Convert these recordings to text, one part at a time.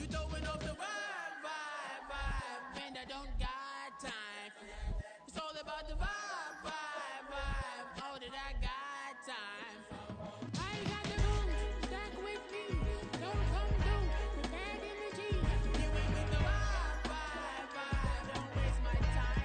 You throwing off the vibe, man, I don't got time. It's all about the vibe, all that I got time. I ain't got the room, stack with me. Don't come through with bad energy. You ain't with the vibe, don't waste my time.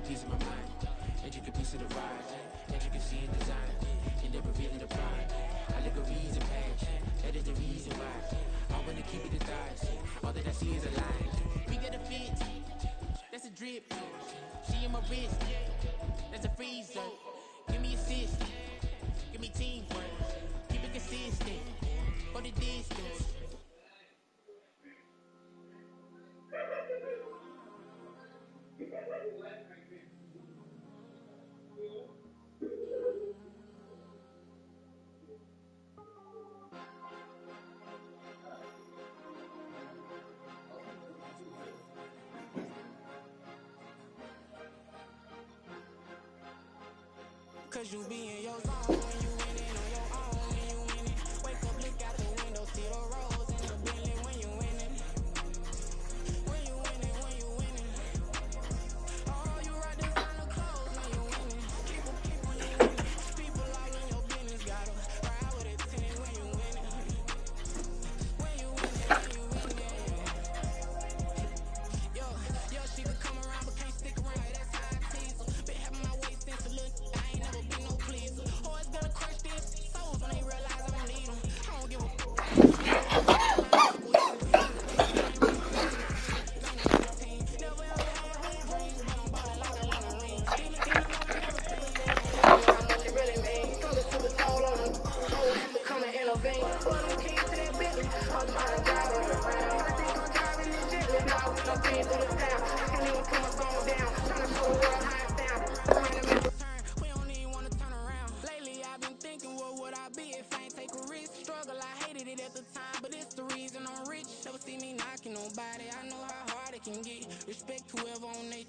Piece of my mind, intricate piece of the ride, intricacy in design, and they're revealing the pride. Allegories and passion, that is the reason why I wanna keep it in thighs. All that I see is a line. We got a fit, that's a drip. She in my wrist, that's a freezer. Give me assist, give me teamwork, keep it consistent for the distance. Cause you be in your zone when you winning on your own when you winning. Wake up, look out the window, see the rose in the Bentley when you winning. When you winning, when you winning. Oh, you rock designer clothes when you winning. Keep on you winning. People all in your business, gotta ride with a tenant when you winning. When you winning, when you winning. Yo, she could come around but can't stick around. That's how I tease her. Been having my waist since a little. I ain't never been no pleaser. Always gonna crush these souls when they realize I don't need them. I don't give a never ever had weak dreams, but I'm ballin' like I want a ring. Still how much it really means. Something to the soul on them. Soul has to come and intervene. Put them keys to that business. All the time driving around. I think I'm driving this gently. Now we done been through this town. I can't even put my phone down. Trying to show the world how it's down. We don't even wanna turn around. Lately I've been thinking, what would I be if I ain't take a risk? Struggle, I hated it at the time, but it's the reason I'm rich. Never see me knocking nobody. I know how hard it can get. Respect whoever on they.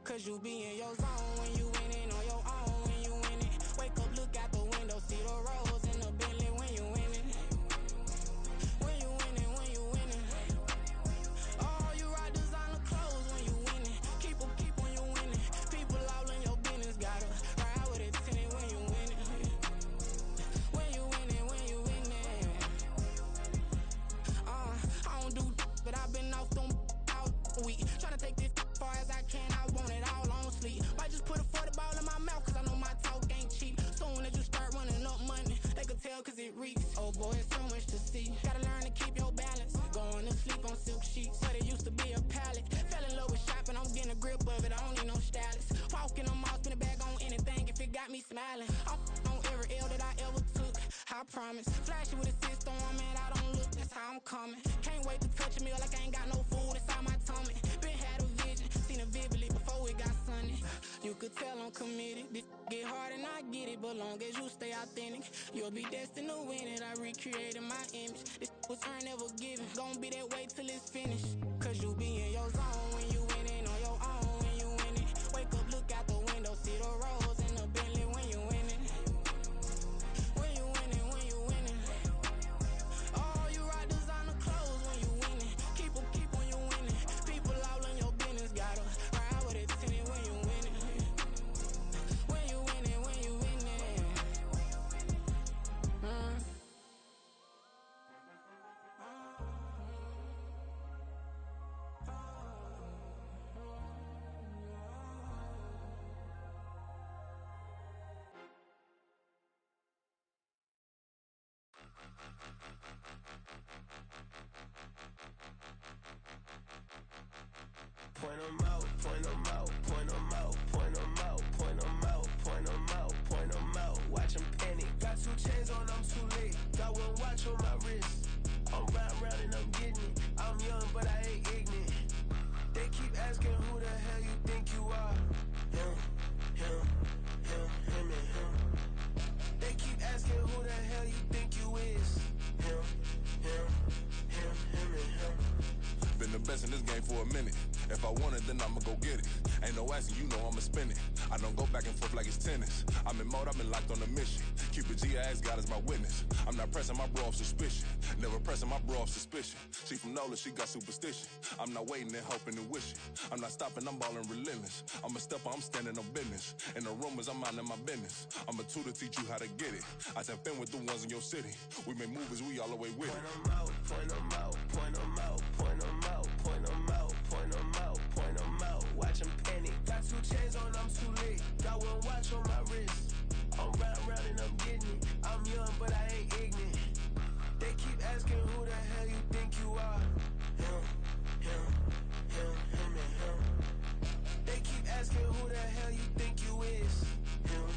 Cause you be in your zone when you winning on your own when you winning. Wake up, look out the window, see the rose in the Bentley when you winning. When you winning, when you winning. Oh, you rock designer clothes when you winning. Keep on you winning. People all in your business, gotta ride with a tenant when you winning. When you winning, when you winning. I don't do but I've been off them all week. Tryna take this far as I can, I want it all on sleep. Might just put a 40 ball in my mouth, cause I know my talk ain't cheap. Soon as you start running up money, they can tell cause it reeks. Oh boy, it's so much to see. Gotta learn to keep your balance. Going to sleep on silk sheets, but it used to be a pallet. Fell in love with shopping, I'm getting a grip of it, I don't need no stylist. Walking on mouth, spin a bag on anything if it got me smiling. I'm on every L that I ever took, I promise. Flashy with a system on, man, I don't look, that's how I'm coming. Can't wait to touch a meal like I ain't got no food inside my tummy. Been had a vision, seen it vividly before it got sunny. You could tell I'm committed. This get hard and I get it, but long as you stay authentic, you'll be destined to win it. I recreated my image. This was earned, never given. Gonna be that way till it's finished. Cause you be in your zone when you winning on your own when you winning. Wake up, look out the window, see the rose in the Bentley when you winning. When you winning, when you winning. Oh, you rock designer clothes when you winning. Keep on you winning. People all in your business, gotta ride with it tenant when you winning. When you winning, when you winning. them out, point them out, point them out, point them out, point them out, point them out, point them out. Watch them panic. Got 2 chains on, I'm too late. Got 1 watch on my wrist. I'm round and I'm getting it. I'm young, but I ain't ignorant. They keep asking who the hell you think you are. Him, and him. They keep asking who the hell you think you is. Him, and him. Been the best in this game for a minute. If I want it, then I'ma go get it. Ain't no asking, you know I'ma spin it. I don't go back and forth like it's tennis. I'm in mode, I've been locked on a mission. Cupid G, I ask God as my witness. I'm not pressing my bro off suspicion. Never pressing my bro off suspicion. She from NOLA, she got superstition. I'm not waiting and hoping and wishing. I'm not stopping, I'm balling relentless. I'm a stepper, I'm standing on business. In the rumors, I'm minding my business. I'm a tutor, teach you how to get it. I tap in with the ones in your city. We make movies, we all the way with it. Point them out, point them out, point them out, point them out, point them out, point them out, point them out. Watch them panic. Got 2 chains on, I'm too late. Got 1 watch on my wrist. I'm round and I'm getting it. I'm young, but I ain't ignorant. They keep asking who the hell you think you are. Him, and him. They keep asking who the hell you think you is. Him,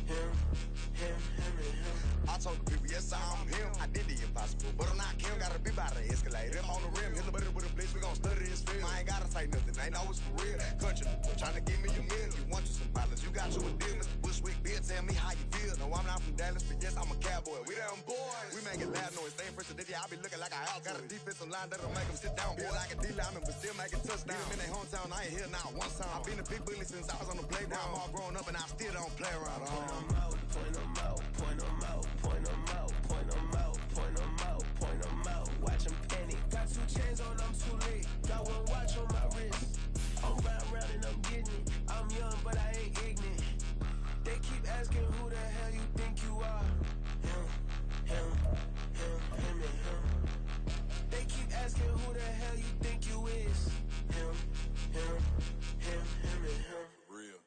and him. I told the people, yes, I'm him. I did the impossible, but I'm not Kim. Gotta be by the escalator. I'm on the rim, hit the butter with a blitz. We gon' study this film. I ain't gotta say nothing, ain't know it's for real. Country, trying to give me a meal. You want you some violence, you got you a deal. Mr. Bushwick, Bill, tell me how you feel. No, I'm not from Dallas, but yes, I'm a cowboy. We them boys. We make it loud noise, stay fresh. Today, I be looking like a house. Got a defensive line that'll make them sit down. Feel like a D-lineman, but still make it touchdown. Beat them in their hometown, I ain't here now one time. I've been a big bully since I was on the playground. I'm all grown up and I still don't play around. Point them out, point them out, point them out, point them out, point them out, point them out, point them out. Watch them panic. Got 2 chains on, I'm too late. Got 1 watch on my wrist. I'm round and I'm getting it. I'm young, but I ain't ignorant. They keep asking who the hell you think you are. Him, and him. They keep asking who the hell you think you is. Him, and him. Real.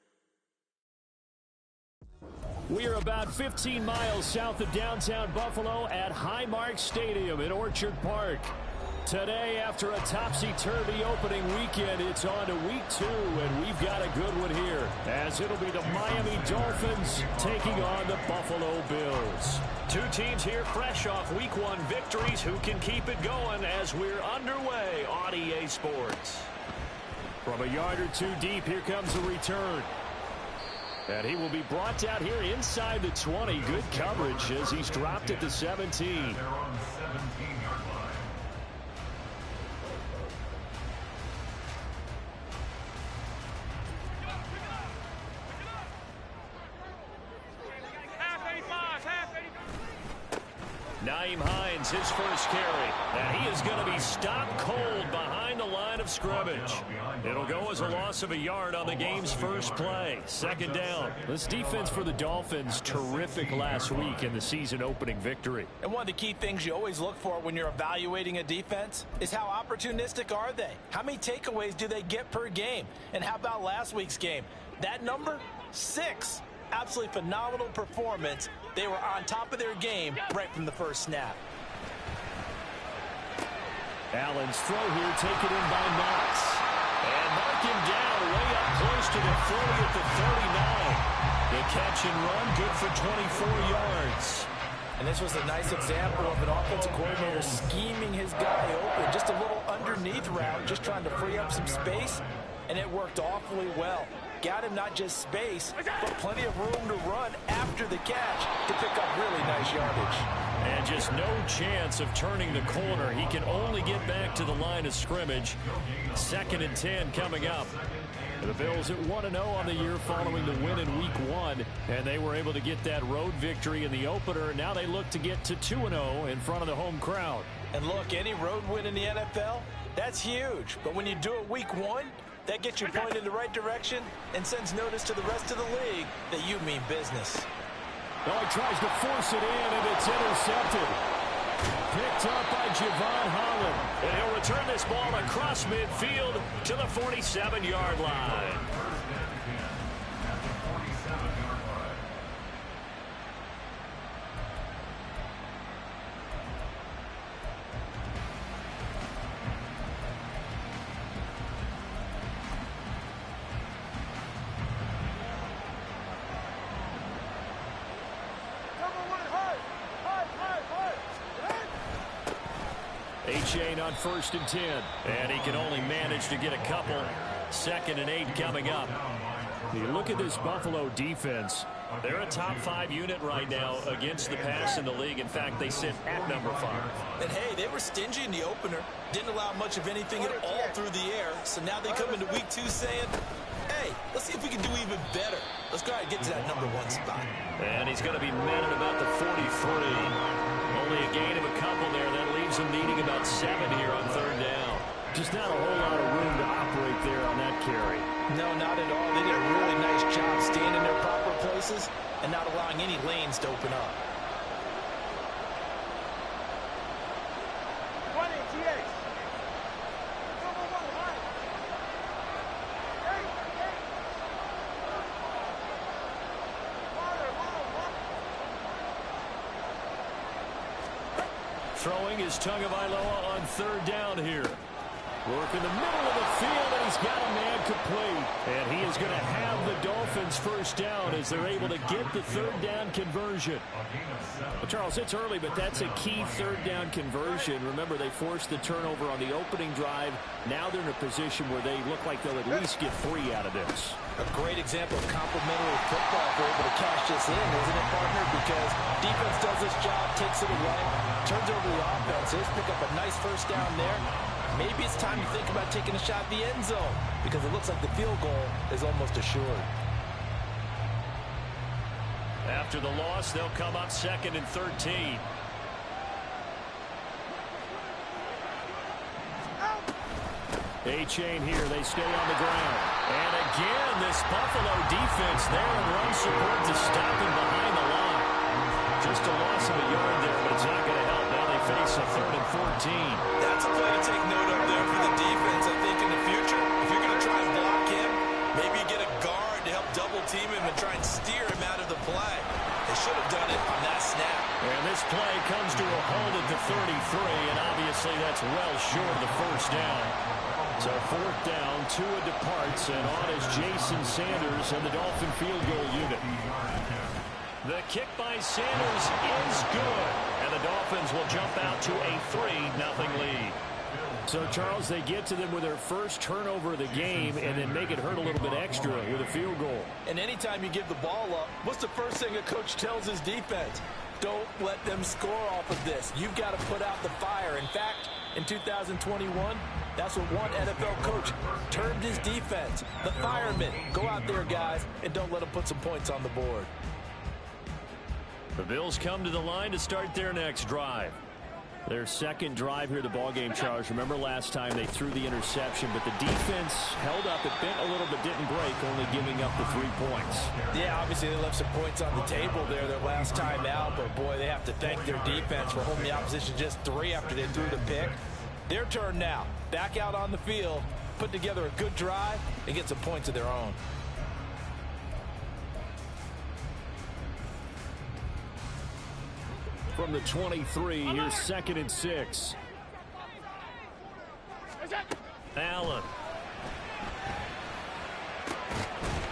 We are about 15 miles south of downtown Buffalo at Highmark Stadium in Orchard Park. Today, after a topsy-turvy opening weekend, it's on to week 2, and we've got a good one here, as it'll be the Miami Dolphins taking on the Buffalo Bills. 2 teams here fresh off week 1 victories. Who can keep it going as we're underway on EA Sports? From a yard or 2 deep, here comes the return. And he will be brought down here inside the 20. Good coverage as he's dropped at the 17. They're on the 17-yard line. Naeem Hines, his first carry. And he is going to be stopped cold behind the line of scrimmage. It'll go as a loss of a yard on the game's first play. Second down. This defense for the Dolphins, terrific last week in the season opening victory. And one of the key things you always look for when you're evaluating a defense is how opportunistic are they? How many takeaways do they get per game? And how about last week's game? That number, 6. Absolutely phenomenal performance. They were on top of their game right from the first snap. Allen's throw here taken in by Knox. And mark him down way up close to the 40 at the 39. The catch and run, good for 24 yards. And this was a nice example of an offensive coordinator scheming his guy open. Just a little underneath route, just trying to free up some space. And it worked awfully well. Got him not just space, but plenty of room to run after the catch to pick up really nice yardage. And just no chance of turning the corner. He can only get back to the line of scrimmage. 2nd and 10 coming up. The Bills at 1-0 on the year following the win in week 1. And they were able to get that road victory in the opener. Now they look to get to 2-0 in front of the home crowd. And look, any road win in the NFL, that's huge. But when you do it week 1, that gets you pointed in the right direction and sends notice to the rest of the league that you mean business. Oh, he tries to force it in, and it's intercepted. Picked up by Javon Holland. And he'll return this ball across midfield to the 47-yard line. A-Chain on 1st and 10. And he can only manage to get a couple. 2nd and 8 coming up. You look at this Buffalo defense. They're a top 5 unit right now against the pass in the league. In fact, they sit at number 5. And hey, they were stingy in the opener. Didn't allow much of anything at all through the air. So now they come into week 2 saying, hey, let's see if we can do even better. Let's go ahead and get to that number 1 spot. And he's going to be met at about the 43. Only a gain of a couple there. That leaves him needing about 7 here on 3rd down. Just not a whole lot of room to operate there on that carry. No, not at all. They did a really nice job staying in their proper places and not allowing any lanes to open up. Throwing is Tagovailoa on 3rd down here. Work in the middle of the field, and he's got a man complete. And he is going to have the Dolphins 1st down as they're able to get the 3rd down conversion. Well, Charles, it's early, but that's a key 3rd down conversion. Remember, they forced the turnover on the opening drive. Now they're in a position where they look like they'll at least get 3 out of this. A great example of complementary football if they're able to cash this in, isn't it, partner? Because defense does this job, takes it away, turns over the offense. They pick up a nice 1st down there. Maybe it's time to think about taking a shot at the end zone because it looks like the field goal is almost assured. After the loss, they'll come up 2nd and 13. A-Chain here. They stay on the ground. And again, this Buffalo defense there and run support to stop him behind the line. Just a loss of a yard there, but it's not going to help. Now they face a 3rd and 14. That's a play to take note of there for the defense. I think in the future, if you're going to try and block him, maybe get a guard to help double team him and try and steer him out of the play. They should have done it on that snap. And this play comes to a hold at the 33, and obviously that's well short of the 1st down. So 4th down, Tua departs, and on is Jason Sanders and the Dolphin field goal unit. The kick by Sanders is good, and the Dolphins will jump out to a 3-0 lead. So, Charles, they get to them with their first turnover of the game and then make it hurt a little bit extra with a field goal. And anytime you give the ball up, what's the first thing a coach tells his defense? Don't let them score off of this. You've got to put out the fire. In fact, in 2021, that's what one NFL coach termed his defense. The firemen. Go out there, guys, and don't let them put some points on the board. The Bills come to the line to start their next drive. Their 2nd drive here, the ballgame, Charles. Remember last time they threw the interception, but the defense held up. It bent a little, but didn't break, only giving up the 3 points. Yeah, obviously they left some points on the table there their last time out, but boy, they have to thank their defense for holding the opposition just 3 after they threw the pick. Their turn now. Back out on the field, put together a good drive, and get some points of their own. From the 23, here's 2nd and 6. Allen.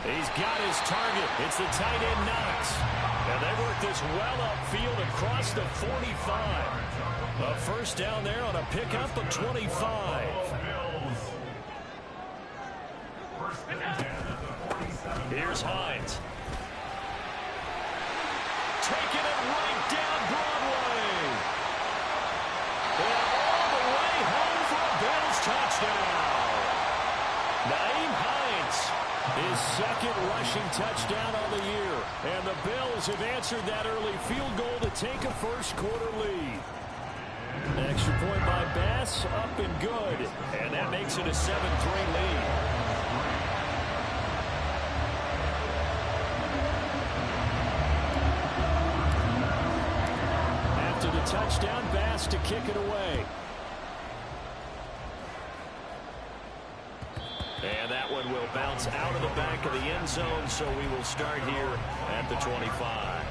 He's got his target. It's the tight end Knox. And they work this well upfield across the 45. A 1st down there on a pickup of 25. Here's Hines. Taking it right down Broadway. And all the way home for a Bills touchdown. Nyheim Hines, his 2nd rushing touchdown on the year. And the Bills have answered that early field goal to take a 1st quarter lead. Extra point by Bass, up and good. And that makes it a 7-3 lead. Touchdown, Bass to kick it away. And that one will bounce out of the back of the end zone, so we will start here at the 25.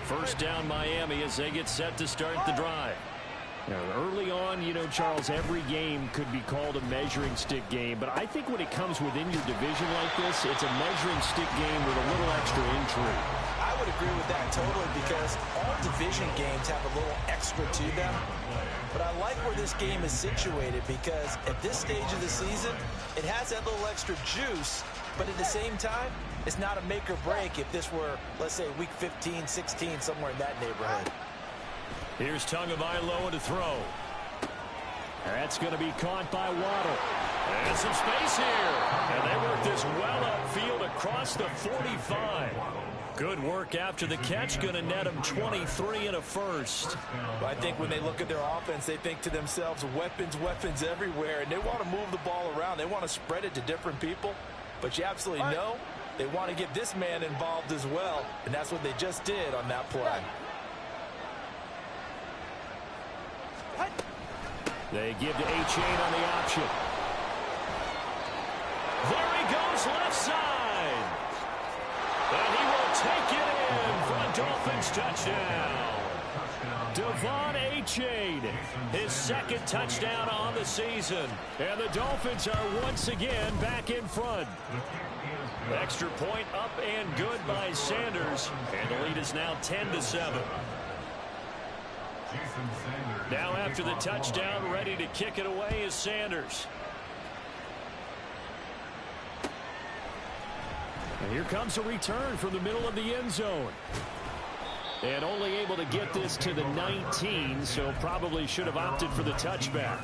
First down, Miami, as they get set to start the drive. Now, early on, you know, Charles, every game could be called a measuring stick game, but I think when it comes within your division like this, it's a measuring stick game with a little extra intrigue. I would agree with that totally because all division games have a little extra to them. But I like where this game is situated because at this stage of the season, it has that little extra juice, but at the same time, it's not a make or break if this were, let's say, week 15, 16, somewhere in that neighborhood. Here's Tagovailoa to throw. That's going to be caught by Waddle. And some space here. And they work this well upfield across the 45. Good work after the catch. Going to net them 23 and a first. Well, I think when they look at their offense, they think to themselves, weapons, weapons everywhere. And they want to move the ball around. They want to spread it to different people. But you absolutely know they want to get this man involved as well. And that's what they just did on that play. They give to A-Chain on the option. There he goes left side. And he will take it in for a Dolphins touchdown. Devon A-Chain, his second touchdown on the season. And the Dolphins are once again back in front. Extra point up and good by Sanders. And the lead is now 10-7. Now after the touchdown, ready to kick it away is Sanders. And here comes a return from the middle of the end zone. And only able to get this to the 19, so probably should have opted for the touchback.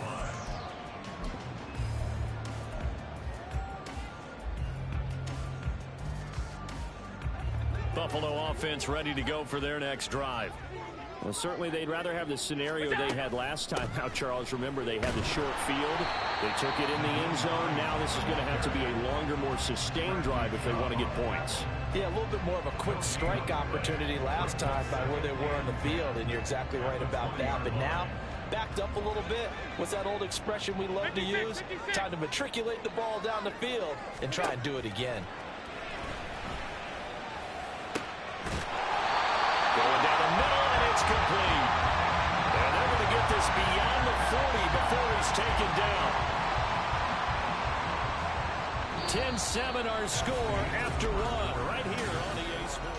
Buffalo offense ready to go for their next drive. Well, certainly they'd rather have the scenario they had last time out, Charles. Remember, they had the short field. They took it in the end zone. Now this is going to have to be a longer, more sustained drive if they want to get points. Yeah, a little bit more of a quick strike opportunity last time by where they were on the field, and you're exactly right about that. But now, backed up a little bit. What's that old expression we love to use? Time to matriculate the ball down the field and try and do it again. Going down the middle, and it's complete. And they're going to get this beyond the 40 before he's taken down. 10-7 our score after one right here on EA Sports.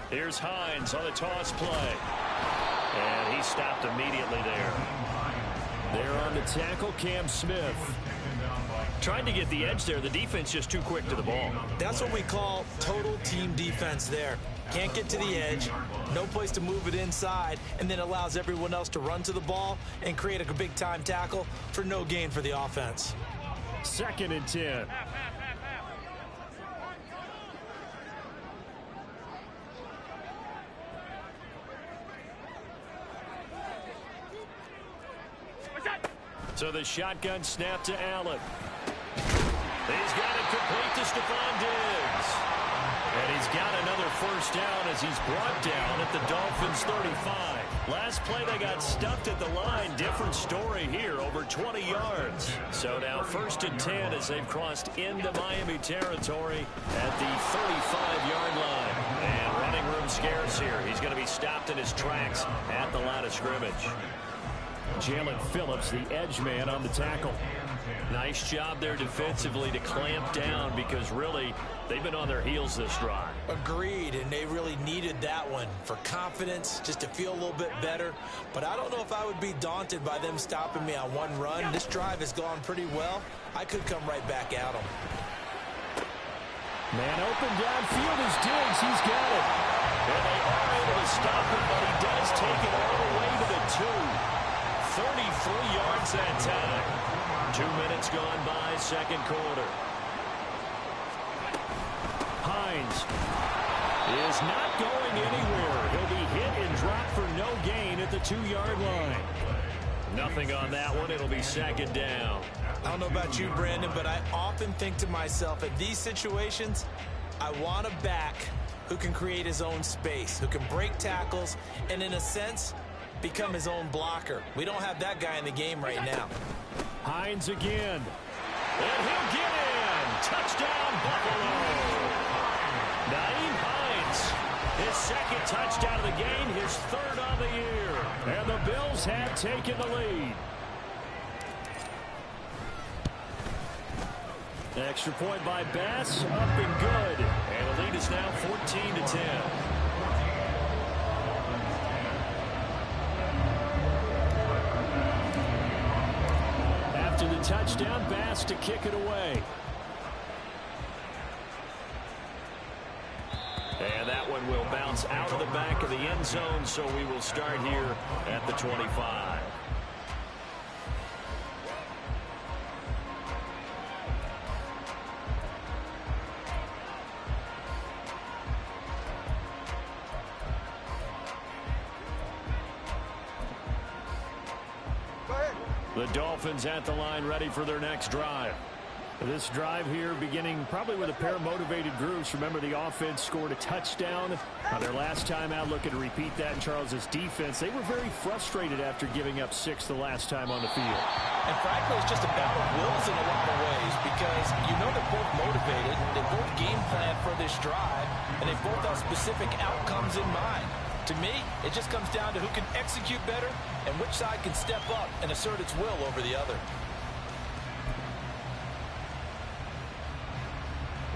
Here's Hines on the toss play. And he stopped immediately there. There on the tackle, Cam Smith. Trying to get the edge there. The defense just too quick to the ball. That's what we call total team defense there. Can't get to the edge, no place to move it inside, and then allows everyone else to run to the ball and create a big-time tackle for no gain for the offense. 2nd and 10. So the shotgun snap to Allen. He's got it complete to Stephon Diggs. And he's got another first down as he's brought down at the Dolphins' 35. Last play they got stuffed at the line. Different story here, over 20 yards. So now 1st and 10 as they've crossed into Miami territory at the 35-yard line. And running room scarce here. He's going to be stopped in his tracks at the line of scrimmage. Jalen Phillips, the edge man on the tackle. Nice job there defensively to clamp down because really they've been on their heels this drive. Agreed, and they really needed that one for confidence, just to feel a little bit better. But I don't know if I would be daunted by them stopping me on one run. This drive has gone pretty well. I could come right back at them. Man open downfield is Diggs. He's got it. And they are able to stop him, but he does take it all the way to the 2. 33 yards that time. 2 minutes gone by, second quarter. Hines is not going anywhere. He'll be hit and dropped for no gain at the 2-yard line. Nothing on that one. It'll be 2nd down. I don't know about you, Brandon, but I often think to myself, at these situations, I want a back who can create his own space, who can break tackles, and in a sense, become his own blocker. We don't have that guy in the game right now. Hines again. And he'll get in. Touchdown, Buffalo. third on the year. And the Bills have taken the lead. Extra point by Bass, up and good. And the lead is now 14-10. After the touchdown, Bass to kick it away. And that one will bounce out of the back of the end zone, so we will start here at the 25. The Dolphins at the line, ready for their next drive. This drive here beginning probably with a pair of motivated groups. Remember, the offense scored a touchdown their last time out, looking to repeat that in Charles's defense. They were very frustrated after giving up 6 the last time on the field. And frankly, it's just a battle of wills in a lot of ways, because you know they're both motivated, they both game plan for this drive, and they both have specific outcomes in mind. To me, it just comes down to who can execute better and which side can step up and assert its will over the other.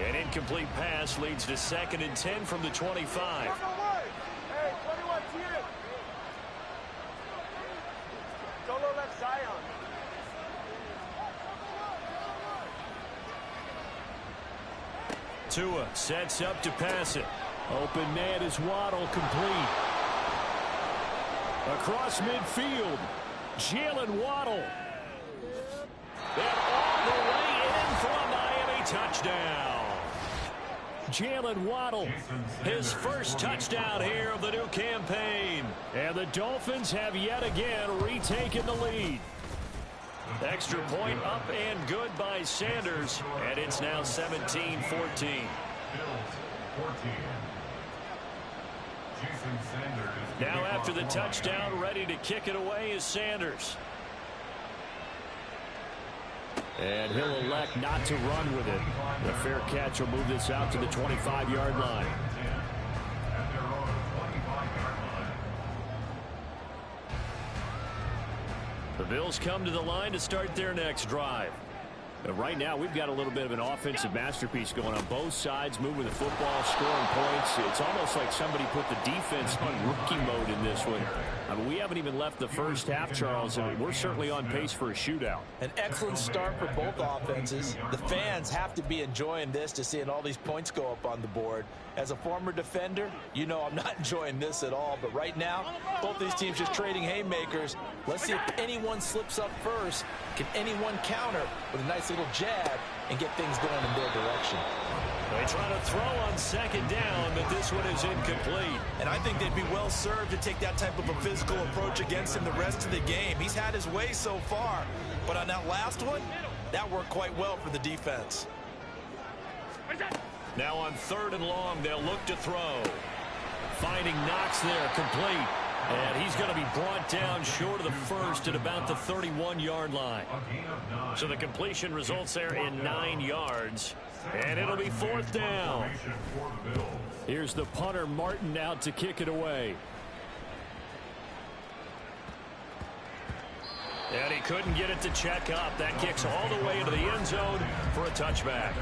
An incomplete pass leads to 2nd and 10 from the 25. Hey, 21, Tier. Solo left Zion. Tua sets up to pass it. Open man is Waddle, complete. Across midfield, Jalen Waddle. And all the way in for a Miami touchdown. Jalen Waddle, his first touchdown here of the new campaign. And the Dolphins have yet again retaken the lead. Extra point up and good by Sanders. And it's now 17-14. Now after the touchdown, ready to kick it away is Sanders. And he'll elect not to run with it. The fair catch will move this out to the 25-yard line. The Bills come to the line to start their next drive. Right now, we've got a little bit of an offensive masterpiece going on both sides, moving the football, scoring points. It's almost like somebody put the defense on rookie mode in this one. I mean, we haven't even left the first half, Charles, and we're certainly on pace for a shootout. An excellent start for both offenses. The fans have to be enjoying this, to seeing all these points go up on the board. As a former defender, you know I'm not enjoying this at all. But right now, both these teams just trading haymakers. Let's see if anyone slips up first. Can anyone counter with a nice little jab and get things going in their direction? They try to throw on 2nd down, but this one is incomplete. And I think they'd be well served to take that type of a physical approach against him the rest of the game. He's had his way so far, but on that last one, that worked quite well for the defense. Now on 3rd and long, they'll look to throw. Finding Knox there, complete. And he's going to be brought down short of the first at about the 31-yard line. So the completion results there in 9 yards. And it'll be 4th down. Here's the punter, Martin, out to kick it away. And he couldn't get it to check up. That kicks all the way into the end zone for a touchback.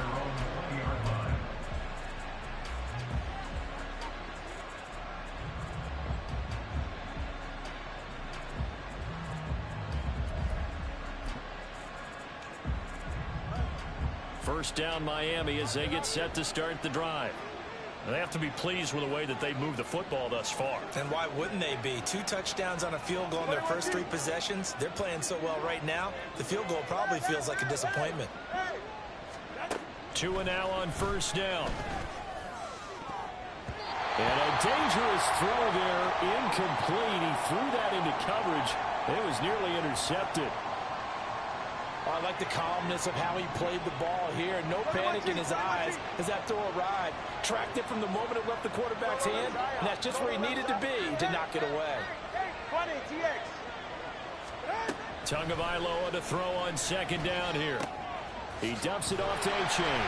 First down Miami as they get set to start the drive. They have to be pleased with the way that they've moved the football thus far. And why wouldn't they be? 2 touchdowns on a field goal in their first 3 possessions. They're playing so well right now, the field goal probably feels like a disappointment. Tua now on 1st down. And a dangerous throw there, incomplete. He threw that into coverage. It was nearly intercepted. I like the calmness of how he played the ball here. No panic in his eyes as that throw arrived. Tracked it from the moment it left the quarterback's hand, and that's just where he needed to be to knock it away. Tagovailoa to throw on 2nd down here. He dumps it off to A-Chain.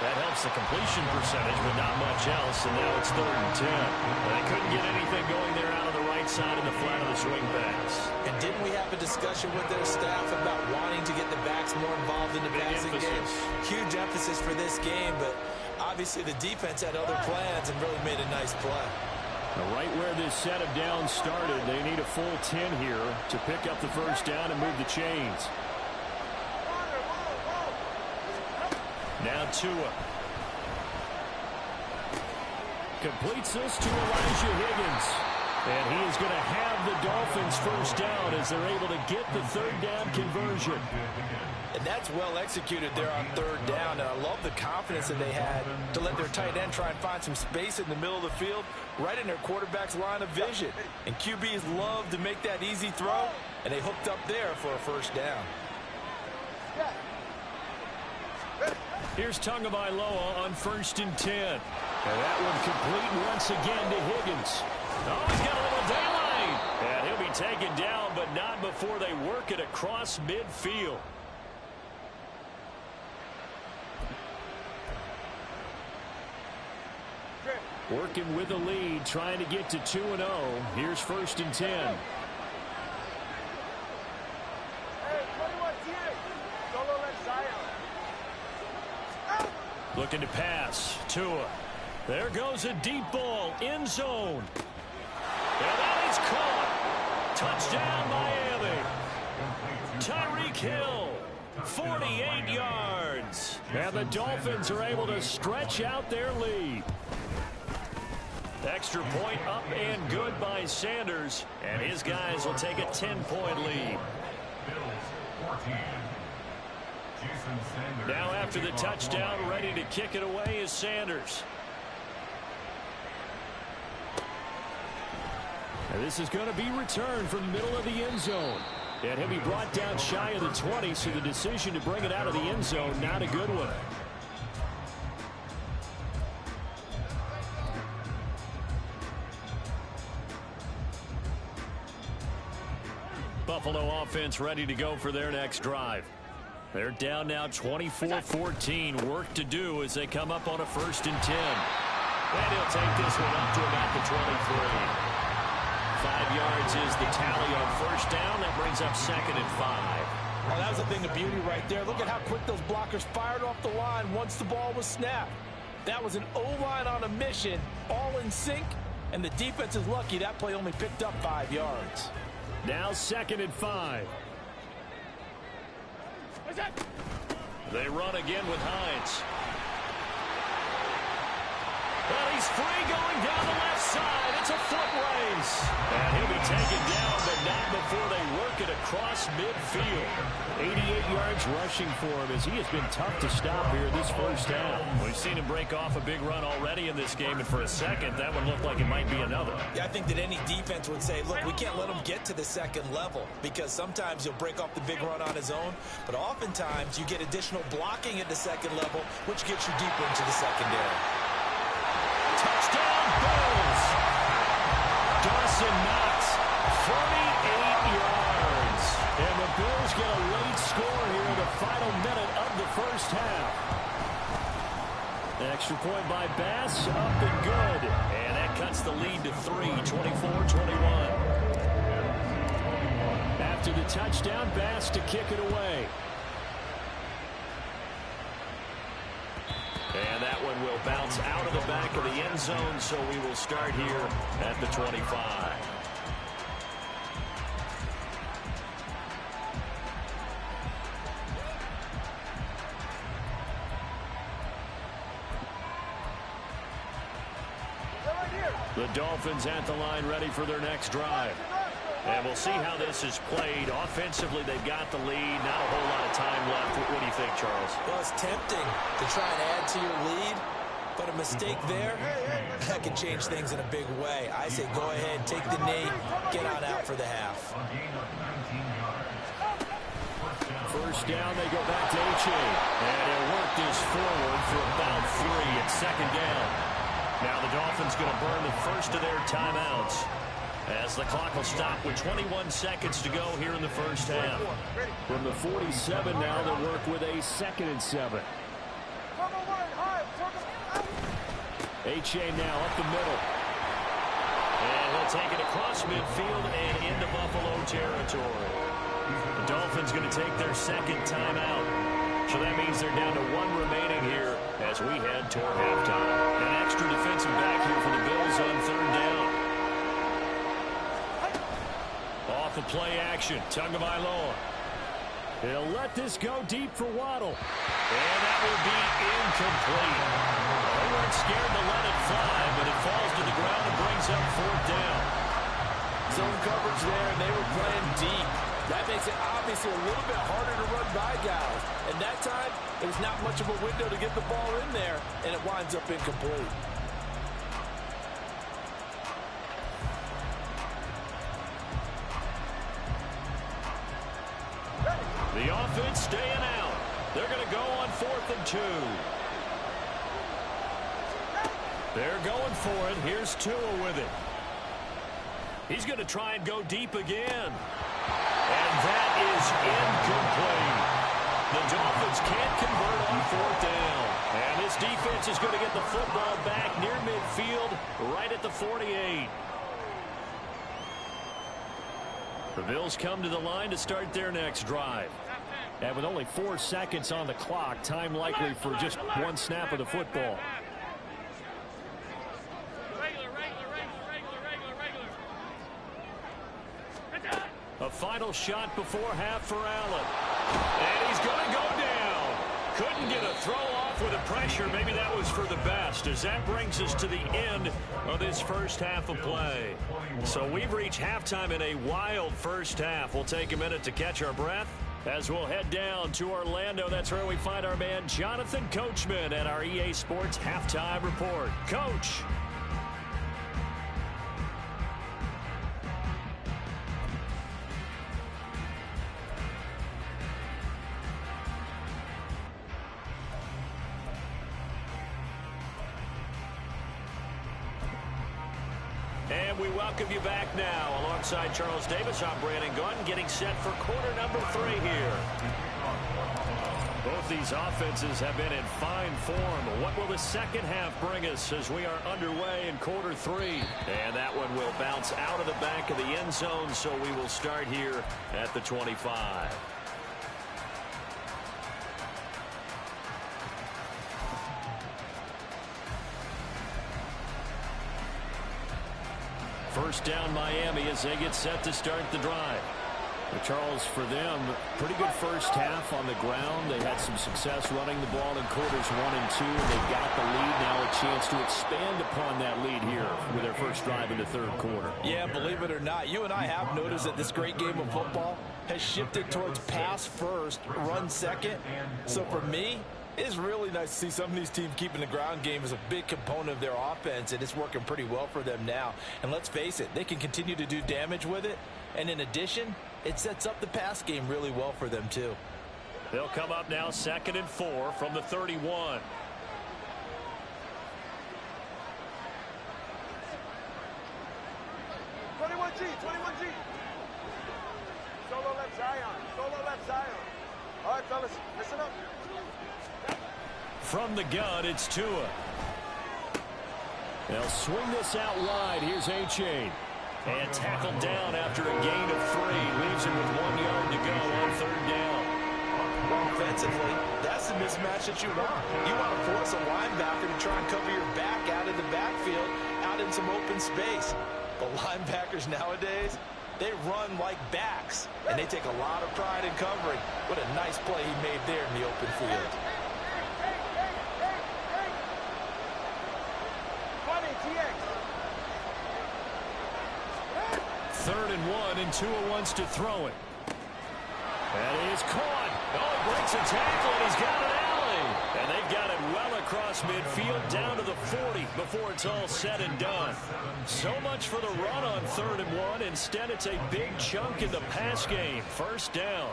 That helps the completion percentage, but not much else, and now it's 3rd and 10. They couldn't get anything going there out on the right side in the flat of the swing pass. And didn't we have a discussion with their staff about wanting to get the backs more involved in the passing game? Huge emphasis for this game, but obviously the defense had other plans and really made a nice play. Now, right where this set of downs started, they need a full 10 here to pick up the first down and move the chains. Now Tua. Completes this to Elijah Higgins. And he is going to have the Dolphins first down as they're able to get the 3rd down conversion. And that's well executed there on 3rd down. And I love the confidence that they had to let their tight end try and find some space in the middle of the field, right in their quarterback's line of vision. And QBs love to make that easy throw, and they hooked up there for a first down. Here's Tagovailoa on 1st and 10. And that one complete once again to Higgins. Oh, he's got a little daylight. And he'll be taken down, but not before they work it across midfield. Working with a lead, trying to get to 2-0. Here's 1st and 10. Hey, 21 here. Solo left Zion. Looking to pass. Tua. There goes a deep ball. End zone. And that is caught. Touchdown, Miami. Tyreek Hill. 48 yards. And the Dolphins are able to stretch out their lead. Extra point up and good by Sanders. And his guys will take a 10-point lead. Now after the touchdown, ready to kick it away is Sanders. And this is going to be returned from the middle of the end zone. And he'll be brought down shy of the 20, so the decision to bring it out of the end zone, not a good one. Buffalo offense ready to go for their next drive. They're down now 24-14. Work to do as they come up on a 1st and 10. And he'll take this one up to about the 23. 5 yards is the tally on 1st down. That brings up 2nd and 5. Well, that was a thing of beauty right there. Look at how quick those blockers fired off the line once the ball was snapped. That was an O-line on a mission, all in sync, and the defense is lucky that play only picked up 5 yards. Now 2nd and 5. They run again with Hines. Well, he's free going down the left side. It's a foot race. And he'll be taken down, but not before they work it across midfield. 88 yards rushing for him as he has been tough to stop here this first half. We've seen him break off a big run already in this game, and for a second, that one looked like it might be another. Yeah, I think that any defense would say, look, we can't let him get to the 2nd level because sometimes he'll break off the big run on his own, but oftentimes you get additional blocking at the 2nd level, which gets you deeper into the secondary. Touchdown, Bills! Dawson Knox, 48 yards. And the Bills get a late score here in the final minute of the first half. Extra point by Bass, up and good. And that cuts the lead to 3, 24-21. After the touchdown, Bass to kick it away. And that one will bounce out of the back of the end zone, so we will start here at the 25. The Dolphins at the line ready for their next drive. And we'll see how this is played. Offensively, they've got the lead. Not a whole lot of time left. What do you think, Charles? Well, it's tempting to try and add to your lead, but a mistake there, that can change things in a big way. I say go ahead, take the knee, get on out for the half. First down, they go back to H.A. And he'll work this forward for about 3 at 2nd down. Now the Dolphins going to burn the first of their timeouts, as the clock will stop with 21 seconds to go here in the first half. From the 47 now, they'll work with a 2nd and 7. H.A. now up the middle. And he'll take it across midfield and into Buffalo territory. The Dolphins going to take their second timeout. So that means they're down to one remaining here as we head toward halftime. An extra defensive back here for the Bills on third down. Off of play action, Tagovailoa. He'll let this go deep for Waddle. And that will be incomplete. They weren't scared to let it fly, but it falls to the ground and brings up fourth down. Zone coverage there, and they were playing deep. That makes it obviously a little bit harder to run by guys. And that time, it was not much of a window to get the ball in there, and it winds up incomplete. The offense staying out. They're going to go on 4th and 2. They're going for it. Here's Tua with it. He's going to try and go deep again. And that is incomplete. The Dolphins can't convert on 4th down. And this defense is going to get the football back near midfield, right at the 48. The Bills come to the line to start their next drive. And with only 4 seconds on the clock, time likely for just one snap of the football. A final shot before half for Allen. And he's going to go down. Couldn't get a throw off with the pressure. Maybe that was for the best, as that brings us to the end of this first half of play. So we've reached halftime in a wild first half. We'll take a minute to catch our breath as we'll head down to Orlando. That's where we find our man Jonathan Coachman and our EA Sports Halftime Report. Coach. And we welcome you back now. Alongside Charles Davis, I'm Brandon Gunn, getting set for quarter number 3 here. Both these offenses have been in fine form. What will the second half bring us as we are underway in quarter 3? And that one will bounce out of the back of the end zone, so we will start here at the 25. First down Miami as they get set to start the drive. But Charles, for them, pretty good first half on the ground. They had some success running the ball in quarters 1 and 2. They got the lead. Now a chance to expand upon that lead here with their first drive in the third quarter. Yeah, believe it or not, you and I have noticed that this great game of football has shifted towards pass first, run second. So for me, it's really nice to see some of these teams keeping the ground game as a big component of their offense, and it's working pretty well for them now. And let's face it, they can continue to do damage with it. And in addition, it sets up the pass game really well for them, too. They'll come up now 2nd and 4 from the 31. Solo left Zion. Solo left Zion. All right, fellas, listen up. From the gun, it's Tua. They'll swing this out wide. Here's H.A. And tackled down after a gain of 3. Leaves him with 1 yard to go on third down. Well, offensively, that's the mismatch that you want. You want to force a linebacker to try and cover your back out of the backfield, out in some open space. But linebackers nowadays, they run like backs, and they take a lot of pride in covering. What a nice play he made there in the open field. Third and 1, and Tua wants to throw it. And he is caught. Oh, he breaks a tackle, and he's got an alley. And they've got it well across midfield, down to the 40 before it's all said and done. So much for the run on 3rd and 1. Instead, it's a big chunk in the pass game. First down.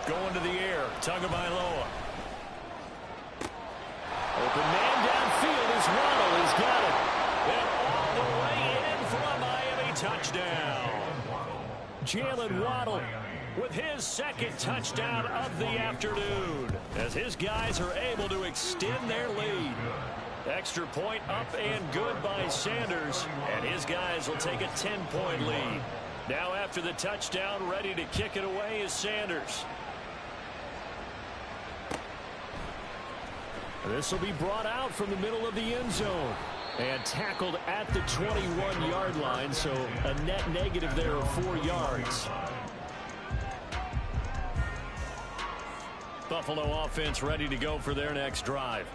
Going to the air, Tagovailoa. Open man down. Waddle has got it. And all the way in for a Miami touchdown. Jalen Waddle with his second touchdown of the afternoon, as his guys are able to extend their lead. Extra point up and good by Sanders, and his guys will take a 10-point lead. Now after the touchdown, ready to kick it away is Sanders. This will be brought out from the middle of the end zone and tackled at the 21-yard line, so a net negative there of 4 yards. Buffalo offense ready to go for their next drive.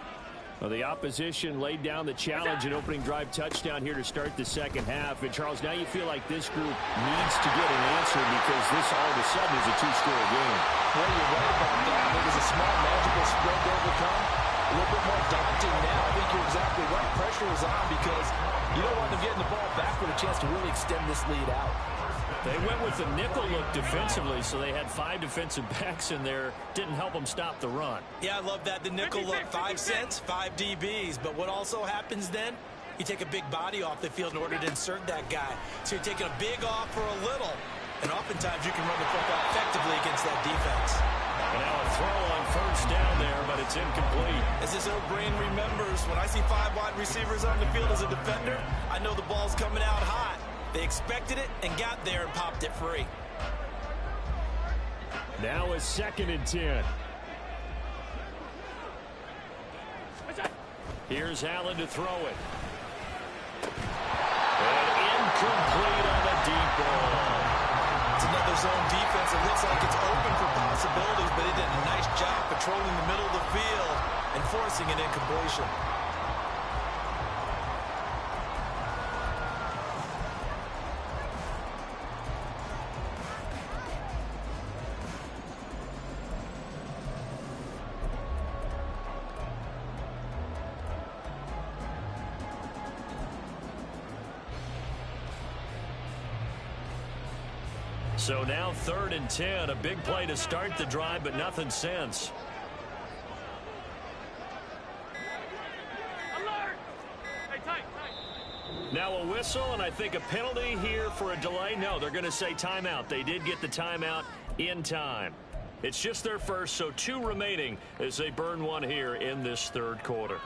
Well, the opposition laid down the challenge and opening drive touchdown here to start the second half. And, Charles, now you feel like this group needs to get an answer because this all of a sudden is a two-score game. Well, you're right about that. It was a small, magical spread to overcome. A little bit more daunting now. I think you're exactly right. Pressure was on because you don't want them getting the ball back with a chance to really extend this lead out. They went with the nickel look defensively, so they had 5 defensive backs in there. Didn't help them stop the run. Yeah, I love that. The nickel look, 5 cents, 5 DBs. But what also happens then, you take a big body off the field in order to insert that guy. So you're taking a big off for a little. And oftentimes you can run the football effectively against that defense. And now a throw on first down there, but it's incomplete. As his old brain remembers, when I see 5 wide receivers on the field as a defender, I know the ball's coming out hot. They expected it and got there and popped it free. Now a 2nd and 10. Here's Allen to throw it. And incomplete on the deep ball. It's another zone defense. It looks like it's open for possibilities, but it did a nice job patrolling the middle of the field and forcing an incompletion. So now 3rd and 10, a big play to start the drive, but nothing since. Alert! Hey, tight. Now a whistle, and I think a penalty here for a delay. No, they're going to say timeout. They did get the timeout in time. It's just their first, so 2 remaining as they burn one here in this 3rd quarter.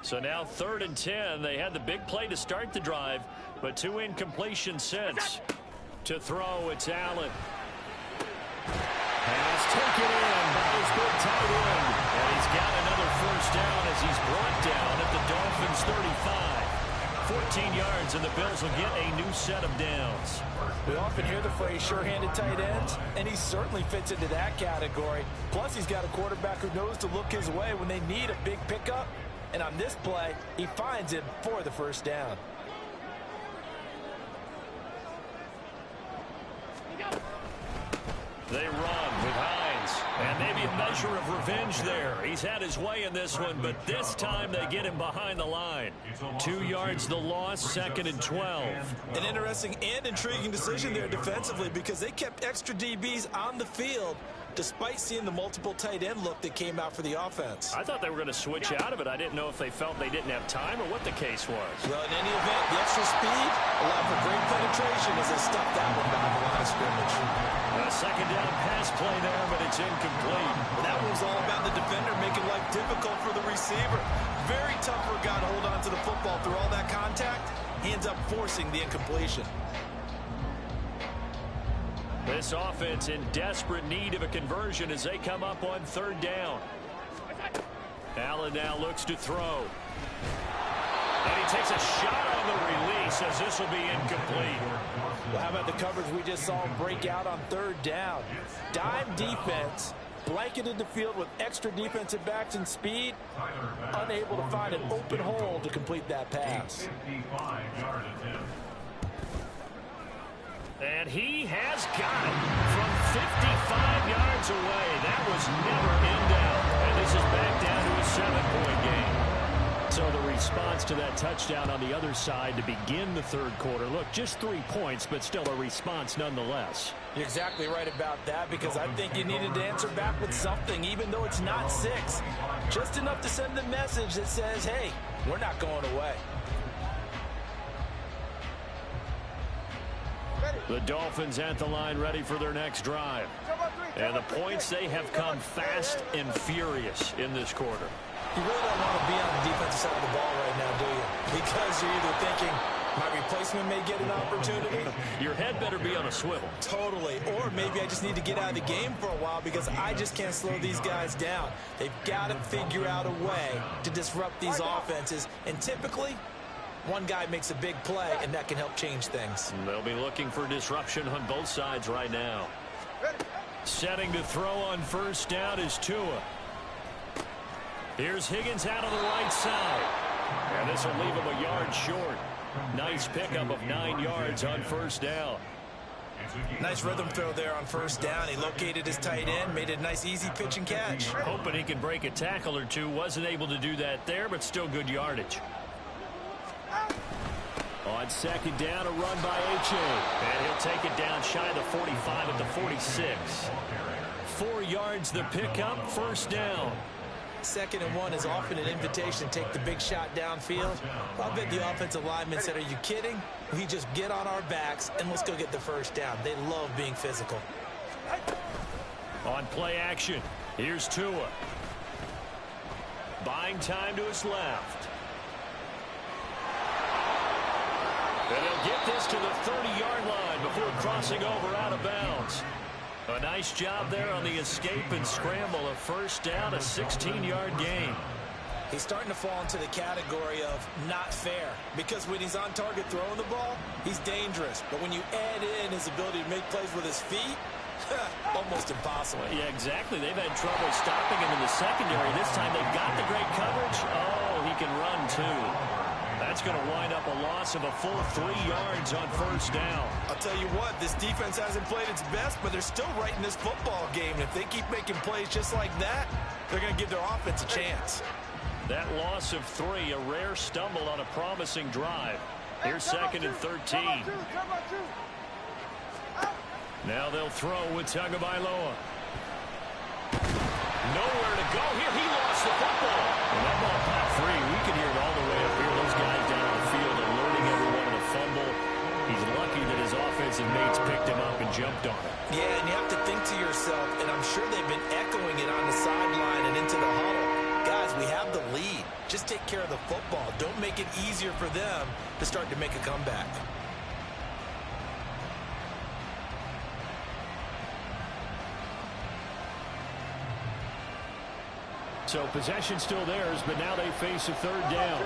So now 3rd and 10. They had the big play to start the drive, but 2 incompletions since. To throw, it's Allen. Pass taken in by his big tight end. And he's got another first down as he's brought down at the Dolphins' 35. 14 yards, and the Bills will get a new set of downs. We often hear the phrase sure-handed tight ends, and he certainly fits into that category. Plus, he's got a quarterback who knows to look his way when they need a big pickup. And on this play, he finds it for the first down. They run with Hines. And maybe a measure of revenge there. He's had his way in this one, but this time they get him behind the line. 2 yards the loss, 2nd and 12. An interesting and intriguing decision there defensively because they kept extra DBs on the field despite seeing the multiple tight end look that came out for the offense. I thought they were going to switch out of it. I didn't know if they felt they didn't have time or what the case was. Well, in any event, the extra speed allowed for great penetration as they stuffed that one behind the line of scrimmage. A 2nd down pass play there, but it's incomplete. That was all about the defender making life difficult for the receiver. Very tough for a guy to hold on to the football through all that contact. He ends up forcing the incompletion. This offense in desperate need of a conversion as they come up on 3rd down. Allen now looks to throw. And he takes a shot on the release as this will be incomplete. Well, how about the coverage we just saw him break out on 3rd down? Dime defense, blanketed the field with extra defensive backs and speed, unable to find an open hole to complete that pass. And he has got it from 55 yards away. That was never in doubt. And this is back down to a 7-point game. So the response to that touchdown on the other side to begin the 3rd quarter. Look, just 3 points, but still a response nonetheless. You're exactly right about that, because I think you needed to answer back with something, even though it's not 6. Just enough to send the message that says, hey, we're not going away. The Dolphins at the line, ready for their next drive. And the points, they have come fast and furious in this quarter. You really don't want to be on the defensive side of the ball right now, do you? Because you're either thinking, my replacement may get an opportunity. Your head better be on a swivel. Totally. Or maybe I just need to get out of the game for a while because I just can't slow these guys down. They've got to figure out a way to disrupt these offenses. And typically, one guy makes a big play, and that can help change things. They'll be looking for disruption on both sides right now. Setting to throw on first down is Tua. Here's Higgins out on the right side. And this will leave him a yard short. Nice pickup of 9 yards on first down. Nice rhythm throw there on first down. He located his tight end, made a nice easy pitch and catch. Hoping he can break a tackle or two. Wasn't able to do that there, but still good yardage. On second down, a run by H.A. And he'll take it down shy of the 45 at the 46. 4 yards the pickup, first down. 2nd and 1 is often an invitation to take the big shot downfield. I bet the offensive lineman said, are you kidding? We just get on our backs and let's go get the first down. They love being physical. On play action, here's Tua. Buying time to his left. And he'll get this to the 30-yard line before crossing over out of bounds. A nice job there on the escape and scramble. A first down, a 16-yard gain. He's starting to fall into the category of not fair, because when he's on target throwing the ball, he's dangerous. But when you add in his ability to make plays with his feet, almost impossible. Yeah, exactly. They've had trouble stopping him in the secondary. This time they've got the great coverage. Oh, he can run too. That's going to wind up a loss of a full 3 yards on first down. I'll tell you what, this defense hasn't played its best, but they're still right in this football game. And if they keep making plays just like that, they're going to give their offense a chance. That loss of 3, a rare stumble on a promising drive. Here's 2nd and 13. Now they'll throw with Tagovailoa. Nowhere to go here. He lost the football. And that ball popped free. We can hear it all the way up here. Those guys down on the field alerting everyone of the fumble. He's lucky that his offensive mates picked him up and jumped on it. Yeah, and you have to think to yourself, and I'm sure they've been echoing it on the sideline and into the huddle. Guys, we have the lead. Just take care of the football. Don't make it easier for them to start to make a comeback. So possession still theirs, but now they face a third down.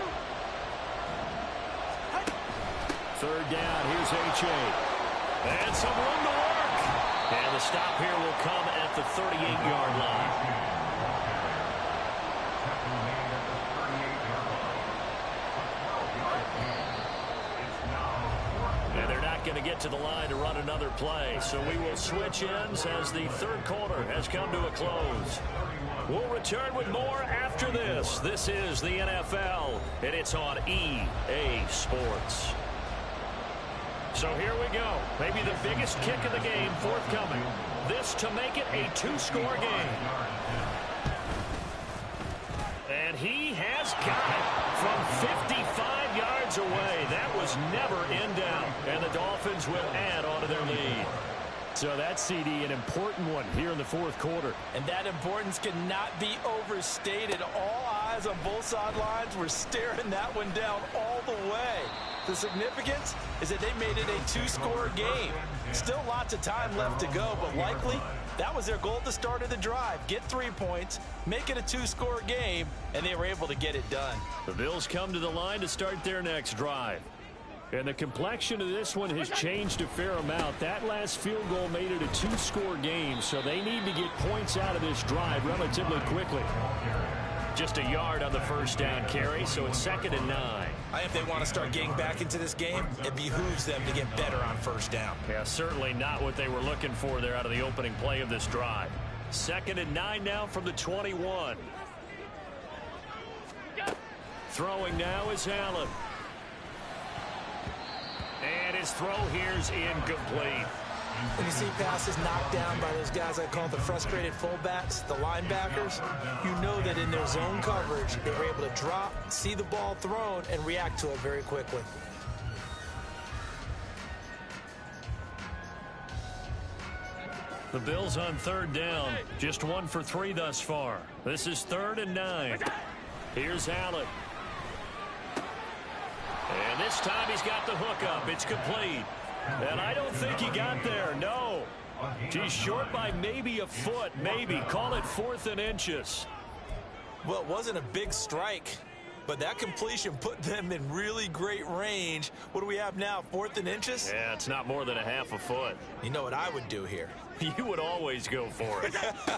Third down, here's H.A. And some room to work. And the stop here will come at the 38-yard line. And they're not going to get to the line to run another play. So we will switch ends as the third quarter has come to a close. We'll return with more after this. This is the NFL, and it's on EA Sports. So here we go. Maybe the biggest kick of the game forthcoming. This to make it a 2-score game. And he has got it from 55 yards away. That was never in doubt. And the Dolphins will add on to their lead. So that's, CD, an important one here in the fourth quarter. And that importance cannot be overstated. All eyes on both sidelines were staring that one down all the way. The significance is that they made it a 2-score game. Still lots of time left to go, but likely that was their goal at the start of the drive. Get 3 points, make it a 2-score game, and they were able to get it done. The Bills come to the line to start their next drive. And the complexion of this one has changed a fair amount. That last field goal made it a 2-score game, so they need to get points out of this drive relatively quickly. Just a yard on the first down carry, so it's 2nd and 9. If they want to start getting back into this game, it behooves them to get better on first down. Yeah, certainly not what they were looking for there out of the opening play of this drive. 2nd and 9 now from the 21. Throwing now is Allen. And his throw here's incomplete. When you see passes knocked down by those guys I call the frustrated fullbacks, the linebackers, you know that in their zone coverage, they were able to drop, see the ball thrown, and react to it very quickly. The Bills on third down. Just 1 for 3 thus far. This is 3rd and 9. Here's Allen. And this time he's got the hook up. It's complete. And I don't think he got there. No. He's short by maybe a foot. Maybe. Call it 4th and inches. Well, it wasn't a big strike, but that completion put them in really great range. What do we have now, 4th and inches? Yeah, it's not more than a half a foot. You know what I would do here? You would always go for it.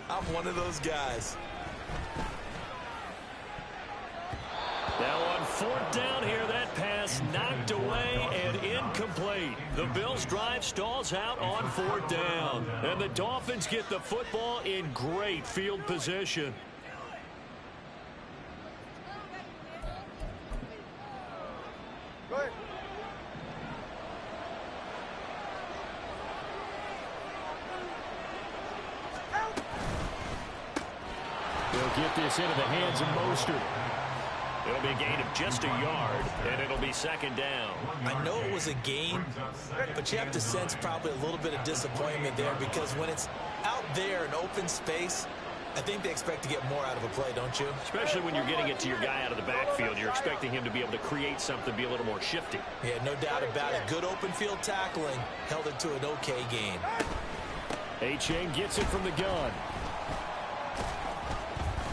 I'm one of those guys. Now on 4th down here, that pass knocked away and incomplete. The Bills' drive stalls out on 4th down. And the Dolphins get the football in great field position. Go ahead. They'll get this into the hands of Mostert. It'll be a gain of just a yard, and it'll be 2nd down. I know it was a gain, but you have to sense probably a little bit of disappointment there because when it's out there in open space, I think they expect to get more out of a play, don't you? Especially when you're getting it to your guy out of the backfield. You're expecting him to be able to create something, be a little more shifty. Yeah, no doubt about it. Good open field tackling held it to an okay game. A-Chain gets it from the gun.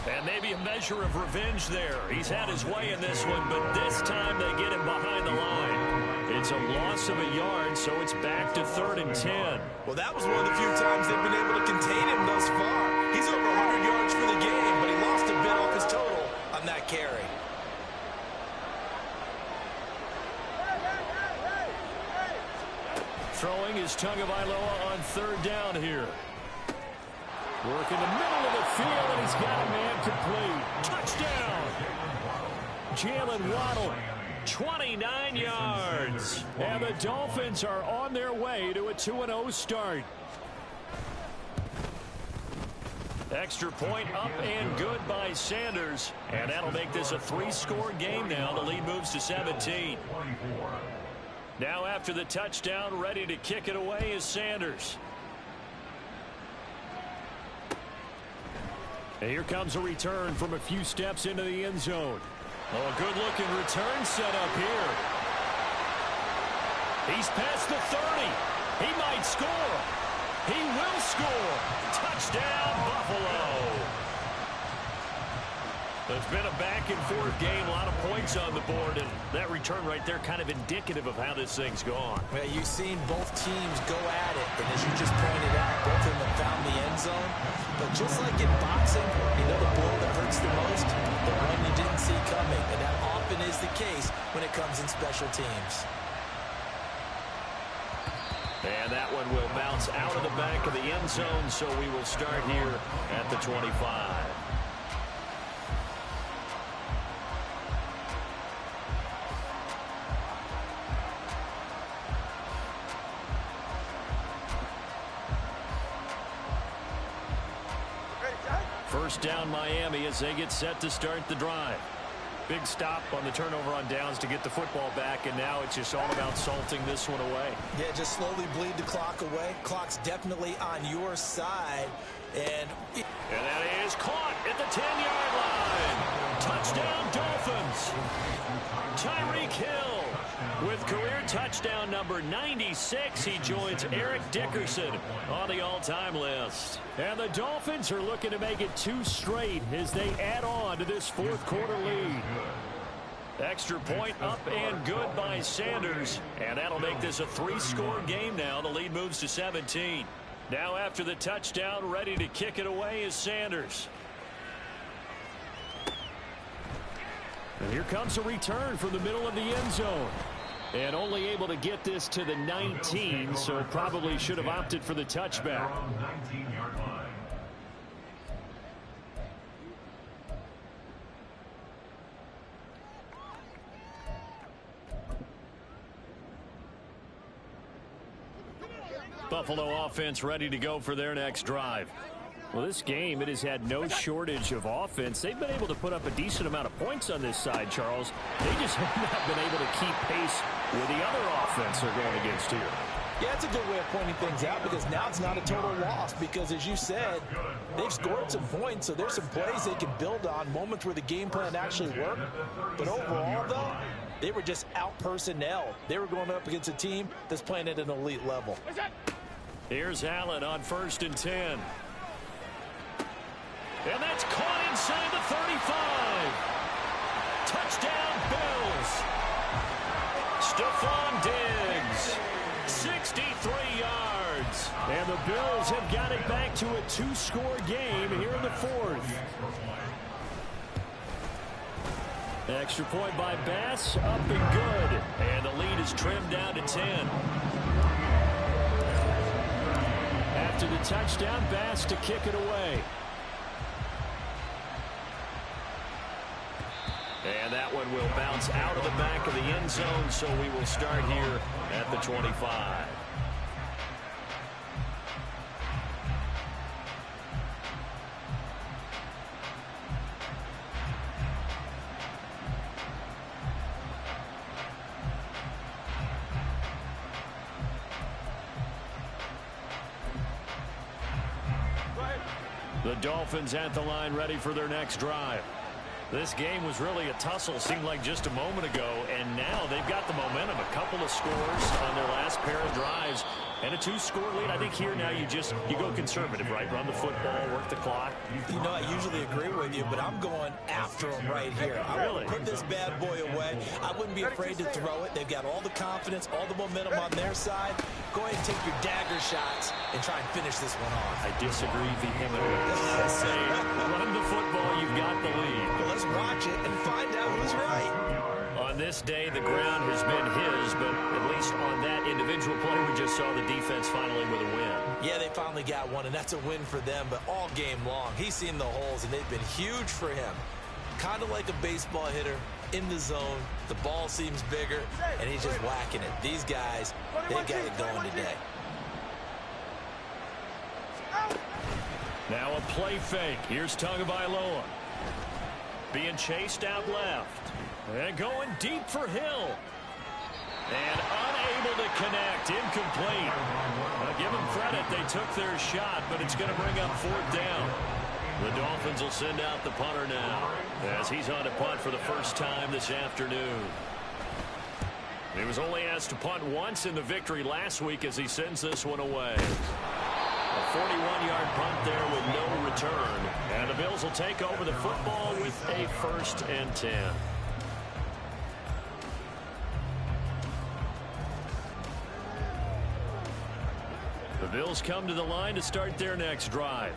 And maybe a measure of revenge there. He's had his way in this one, but this time they get him behind the line. It's a loss of a yard, so it's back to 3rd and 10. Well, that was one of the few times they've been able to contain him thus far. He's over 100 yards for the game, but he lost a bit off his total on that carry. Throwing is Tagovailoa on 3rd down here. Work in the middle of the field, and he's got a man complete. Touchdown! Jalen Waddle, 29 yards. And the Dolphins are on their way to a 2-0 start. Extra point up and good by Sanders. And that'll make this a 3-score game now. The lead moves to 17. Now after the touchdown, ready to kick it away is Sanders. And here comes a return from a few steps into the end zone. Oh, a good-looking return set up here. He's past the 30. He might score. He will score. Touchdown, Buffalo. It's been a back-and-forth game, a lot of points on the board, and that return right there kind of indicative of how this thing's gone. Well, you've seen both teams go at it, and as you just pointed out, both of them have found the end zone. But just like in boxing, you know the blow that hurts the most? The one you didn't see coming, and that often is the case when it comes in special teams. And that one will bounce out of the back of the end zone, so we will start here at the 25. First down Miami as they get set to start the drive. Big stop on the turnover on downs to get the football back, and now it's just all about salting this one away. Yeah, just slowly bleed the clock away. Clock's definitely on your side. And that is caught at the 10-yard line. Touchdown, Dolphins. Tyreek Hill with career touchdown number 96. He joins Eric Dickerson on the all-time list. And the Dolphins are looking to make it 2 straight as they add on to this 4th quarter lead. Extra point up and good by Sanders. And that'll make this a 3-score game now. The lead moves to 17. Now after the touchdown, ready to kick it away is Sanders. And here comes a return from the middle of the end zone. And only able to get this to the 19, so probably should have opted for the touchback. Buffalo offense ready to go for their next drive. Well, this game, it has had no shortage of offense. They've been able to put up a decent amount of points on this side, Charles. They just have not been able to keep pace with the other offense they're going against here. Yeah, it's a good way of pointing things out because now it's not a total loss because, as you said, they've scored some points, so there's some plays they can build on, moments where the game plan actually worked. But overall, though, they were just out-personnel. They were going up against a team that's playing at an elite level. Here's Allen on 1st and 10. And that's caught inside the 35. Touchdown, Bills. Stephon Diggs, 63 yards. And the Bills have got it back to a 2-score game here in the 4th. Extra point by Bass, up and good. And the lead is trimmed down to 10. After the touchdown, Bass to kick it away. And that one will bounce out of the back of the end zone, so we will start here at the 25. The Dolphins at the line ready for their next drive. This game was really a tussle, seemed like just a moment ago, and now they've got the momentum. A couple of scores on their last pair of drives, and a 2-score lead. I think here now you go conservative, right? Run the football, work the clock. You know, I usually agree with you, but I'm going after them right here. I want to put this bad boy away. I wouldn't be afraid to throw it. They've got all the confidence, all the momentum on their side. Go ahead and take your dagger shots and try and finish this one off. I disagree vehemently. I say, run the football, you've got the lead. Well, let's watch it and find out who's right. On this day, the ground has been his, but at least on that individual play, we just saw the defense finally with a win. Yeah, they finally got one, and that's a win for them, but all game long, he's seen the holes, and they've been huge for him. Kind of like a baseball hitter in the zone. The ball seems bigger, and he's just whacking it. These guys, they've got it going today. Now a play fake. Here's Tagovailoa. Being chased out left. And going deep for Hill. And unable to connect. Incomplete. Well, give them credit. They took their shot, but it's going to bring up 4th down. The Dolphins will send out the punter now as he's on to punt for the first time this afternoon. He was only asked to punt once in the victory last week as he sends this one away. A 41-yard punt there with no return. And the Bills will take over the football with a 1st and 10. The Bills come to the line to start their next drive.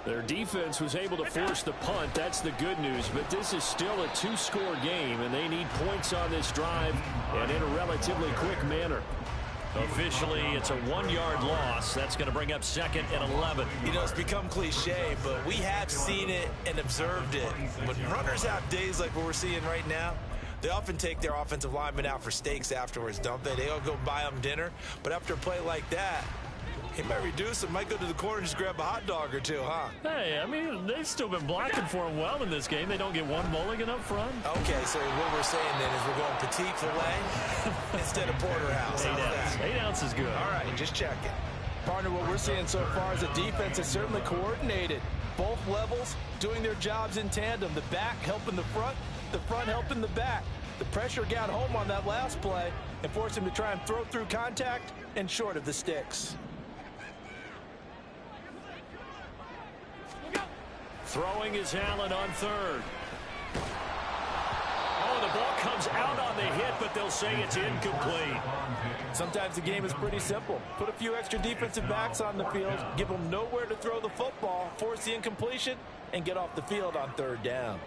Their defense was able to force the punt. That's the good news. But this is still a 2-score game, and they need points on this drive and in a relatively quick manner. Officially, it's a 1-yard loss. That's going to bring up 2nd and 11. You know, it's become cliche, but we have seen it and observed it. When runners have days like what we're seeing right now, they often take their offensive linemen out for steaks afterwards, don't they? They all go buy them dinner. But after a play like that, he might reduce it, might go to the corner and just grab a hot dog or two, huh? Hey, I mean, they've still been blocking for him well in this game. They don't get one mulligan up front. Okay, so what we're saying then is we're going petite filet instead of porterhouse. 8 ounces. 8 ounces is good. All right, just checking. Partner, what we're seeing so far is a defense that's certainly coordinated. Both levels doing their jobs in tandem. The back helping the front helping the back. The pressure got home on that last play and forced him to try and throw through contact and short of the sticks. Throwing is Allen on 3rd. Oh, the ball comes out on the hit, but they'll say it's incomplete. Sometimes the game is pretty simple. Put a few extra defensive backs on the field, give them nowhere to throw the football, force the incompletion, and get off the field on 3rd down.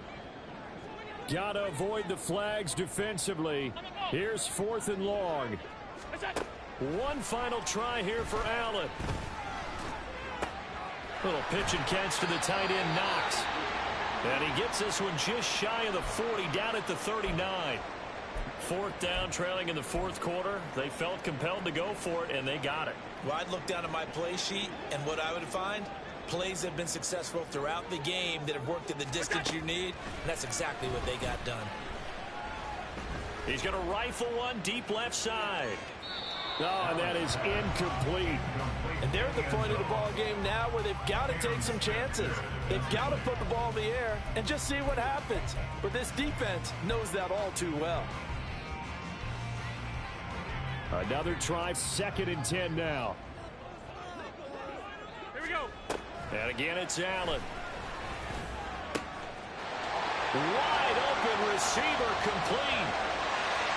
Gotta avoid the flags defensively. Here's 4th and long. One final try here for Allen. Little pitch and catch to the tight end, Knox. And he gets this one just shy of the 40, down at the 39. Fourth down, trailing in the fourth quarter. They felt compelled to go for it, and they got it. Well, I'd look down at my play sheet, and what I would find, plays that have been successful throughout the game that have worked at the distance you need, and that's exactly what they got done. He's going to rifle one deep left side. Oh, and that is incomplete. And they're at the point of the ball game now where they've got to take some chances. They've got to put the ball in the air and just see what happens. But this defense knows that all too well. Another try, 2nd and 10 now. Here we go. And again, it's Allen. Wide open receiver, complete.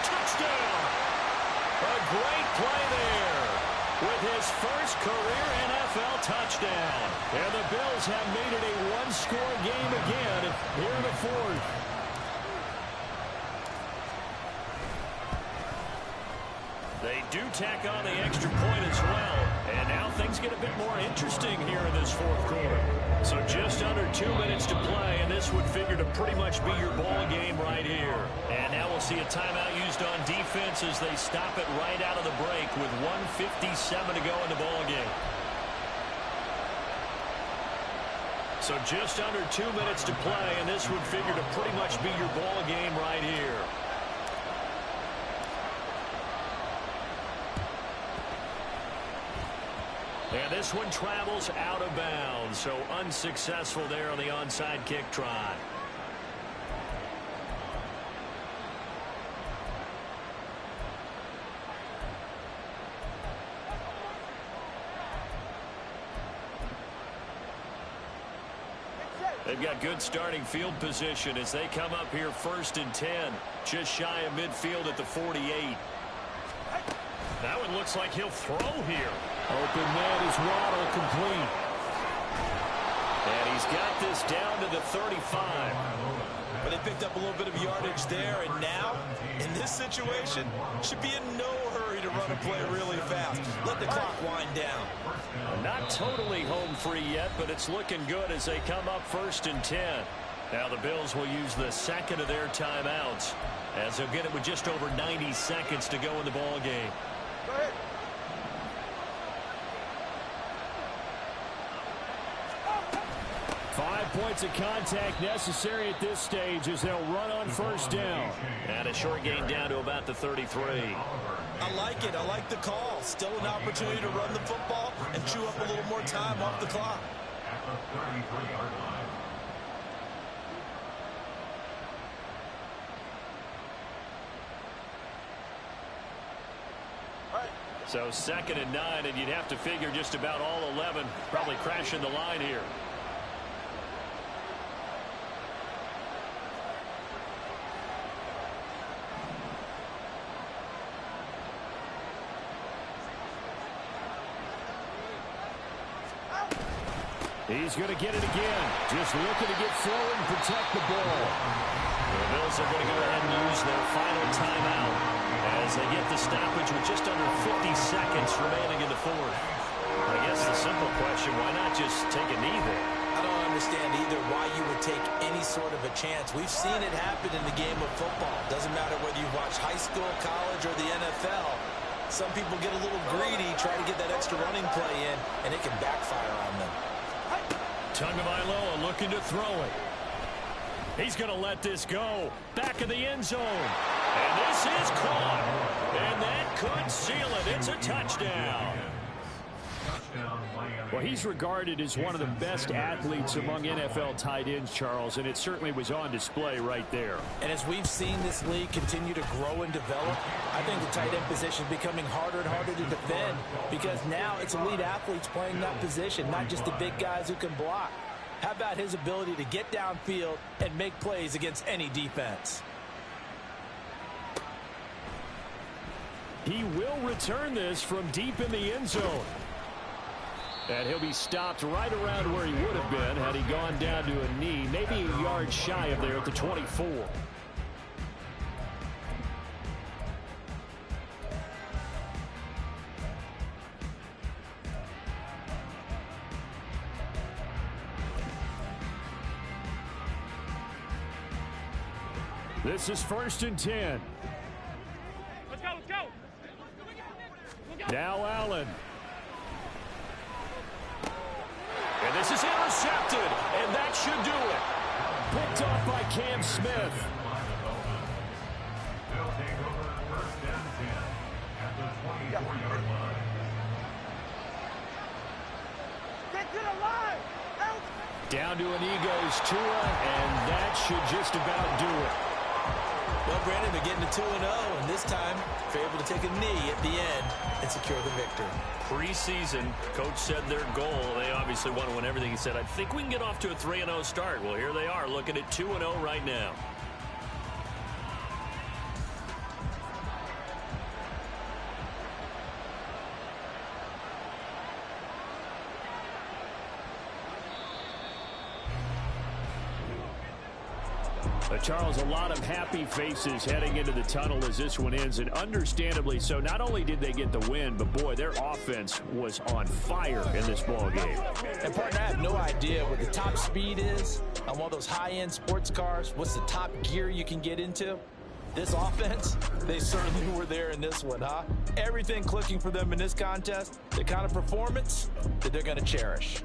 Touchdown. A great play there with his first career NFL touchdown. And the Bills have made it a one-score game again here in the fourth. They do tack on the extra point as well. And now things get a bit more interesting here in this fourth quarter. So just under 2 minutes to play, and this would figure to pretty much be your ball game right here. And now we'll see a timeout used on defense as they stop it right out of the break with 1:57 to go in the ball game. So just under 2 minutes to play, and this would figure to pretty much be your ball game right here. And this one travels out of bounds, so unsuccessful there on the onside kick try. They've got good starting field position as they come up here 1st and 10, just shy of midfield at the 48. That one looks like he'll throw here. Open man is Waddle, complete. And he's got this down to the 35. But they picked up a little bit of yardage there, and now, in this situation, should be in no hurry to run a play really fast. Let the clock wind down. Not totally home free yet, but it's looking good as they come up 1st and 10. Now the Bills will use the second of their timeouts as they'll get it with just over 90 seconds to go in the ball game. Go ahead. Points of contact necessary at this stage as they'll run on 1st down. And a short gain down to about the 33. I like it. I like the call. Still an opportunity to run the football and chew up a little more time off the clock. So 2nd and 9, and you'd have to figure just about all 11 probably crashing the line here. He's going to get it again. Just looking to get forward and protect the ball. The Bills are going to go ahead and use their final timeout as they get the stoppage with just under 50 seconds remaining in the fourth. I guess the simple question, why not just take a knee there? I don't understand either why you would take any sort of a chance. We've seen it happen in the game of football. Doesn't matter whether you watch high school, college, or the NFL. Some people get a little greedy, try to get that extra running play in, and it can backfire on them. Tagovailoa looking to throw it. He's going to let this go. Back of the end zone. And this is caught. And that could seal it. It's a touchdown. Well, he's regarded as one of the best athletes among NFL tight ends, Charles, and it certainly was on display right there. And as we've seen this league continue to grow and develop, I think the tight end position is becoming harder and harder to defend because now it's elite athletes playing that position, not just the big guys who can block. How about his ability to get downfield and make plays against any defense? He will return this from deep in the end zone. And he'll be stopped right around where he would have been had he gone down to a knee, maybe a yard shy of there at the 24. This is 1st and 10. Now Allen. And this is intercepted, and that should do it. Picked off by Cam Smith. Get to the line! Help! Down to an Eagles Tua, and that should just about do it. Well, Brandon, they're getting to 2-0, and this time they're able to take a knee at the end and secure the victory. Preseason, coach said their goal, they obviously want to win everything. He said, I think we can get off to a 3-0 start. Well, here they are looking at 2-0 right now. Charles, a lot of happy faces heading into the tunnel as this one ends, and understandably so. Not only did they get the win, but boy, their offense was on fire in this ball game. And partner, I have no idea what the top speed is on one of those high-end sports cars. What's the top gear you can get into? This offense, they certainly were there in this one, huh? Everything clicking for them in this contest, the kind of performance that they're going to cherish.